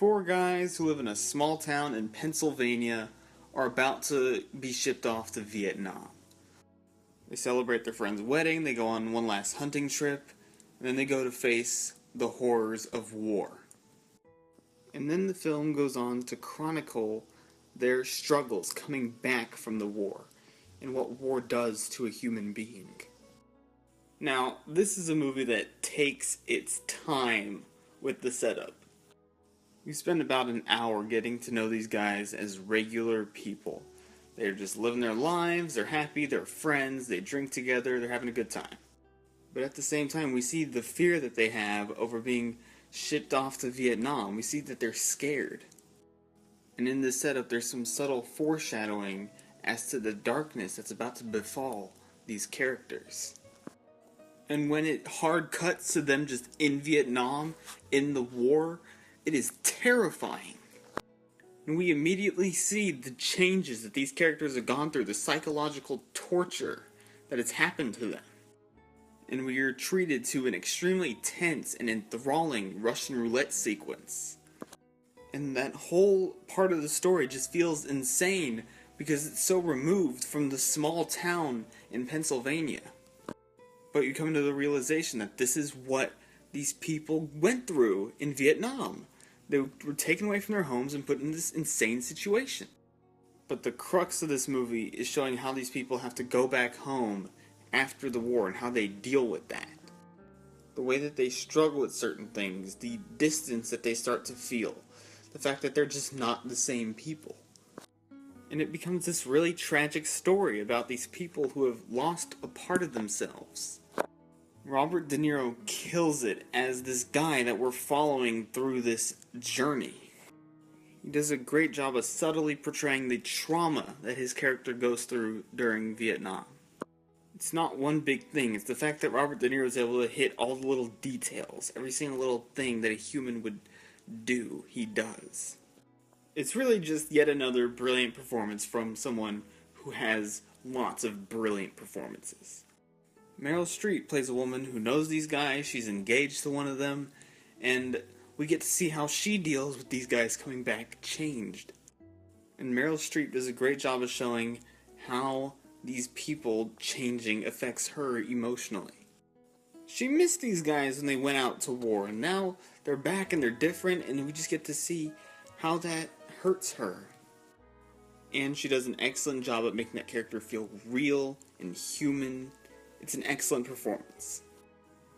Four guys who live in a small town in Pennsylvania are about to be shipped off to Vietnam. They celebrate their friend's wedding, they go on one last hunting trip, and then they go to face the horrors of war. And then the film goes on to chronicle their struggles coming back from the war, and what war does to a human being. Now, this is a movie that takes its time with the setup. We spend about an hour getting to know these guys as regular people. They're just living their lives, they're happy, they're friends, they drink together, they're having a good time. But at the same time, we see the fear that they have over being shipped off to Vietnam. We see that they're scared. And in this setup, there's some subtle foreshadowing as to the darkness that's about to befall these characters. And when it hard cuts to them just in Vietnam, in the war, it is terrifying. And we immediately see the changes that these characters have gone through, the psychological torture that has happened to them. And we are treated to an extremely tense and enthralling Russian roulette sequence. And that whole part of the story just feels insane because it's so removed from the small town in Pennsylvania. But you come to the realization that this is what these people went through in Vietnam. They were taken away from their homes and put in this insane situation. But the crux of this movie is showing how these people have to go back home after the war and how they deal with that. The way that they struggle with certain things, the distance that they start to feel, the fact that they're just not the same people. And it becomes this really tragic story about these people who have lost a part of themselves. Robert De Niro kills it as this guy that we're following through this journey. He does a great job of subtly portraying the trauma that his character goes through during Vietnam. It's not one big thing, it's the fact that Robert De Niro is able to hit all the little details, every single little thing that a human would do, he does. It's really just yet another brilliant performance from someone who has lots of brilliant performances. Meryl Streep plays a woman who knows these guys, she's engaged to one of them, and we get to see how she deals with these guys coming back changed. And Meryl Streep does a great job of showing how these people changing affects her emotionally. She missed these guys when they went out to war, and now they're back and they're different, and we just get to see how that hurts her. And she does an excellent job at making that character feel real and human. It's an excellent performance.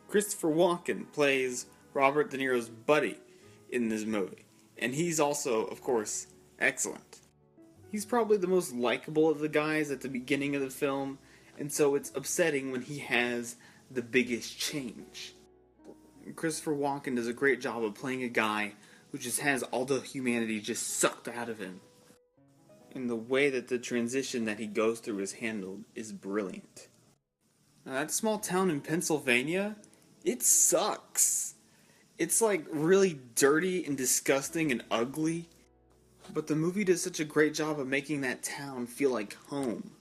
Christopher Walken plays Robert De Niro's buddy in this movie, and he's also, of course, excellent. He's probably the most likable of the guys at the beginning of the film, and so it's upsetting when he has the biggest change. Christopher Walken does a great job of playing a guy who just has all the humanity just sucked out of him. And the way that the transition that he goes through is handled is brilliant. Now, that small town in Pennsylvania, it sucks. It's like really dirty and disgusting and ugly. But the movie does such a great job of making that town feel like home.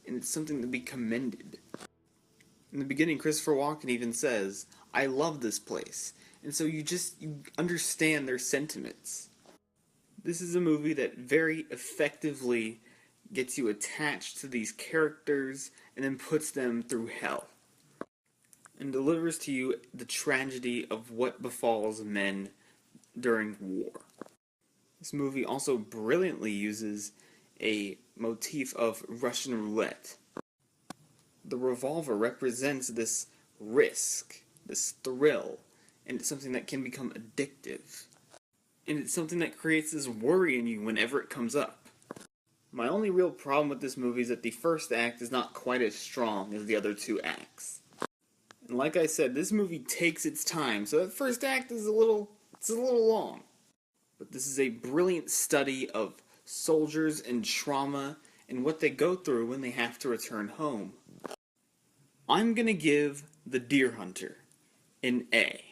And it's something to be commended. In the beginning, Christopher Walken even says, "I love this place." And so you understand their sentiments. This is a movie that very effectively gets you attached to these characters and then puts them through hell. And delivers to you the tragedy of what befalls men during war. This movie also brilliantly uses a motif of Russian roulette. The revolver represents this risk, this thrill, and it's something that can become addictive. And it's something that creates this worry in you whenever it comes up. My only real problem with this movie is that the first act is not quite as strong as the other two acts. And like I said, this movie takes its time, so that first act is a little long. But this is a brilliant study of soldiers and trauma and what they go through when they have to return home. I'm gonna give The Deer Hunter an A.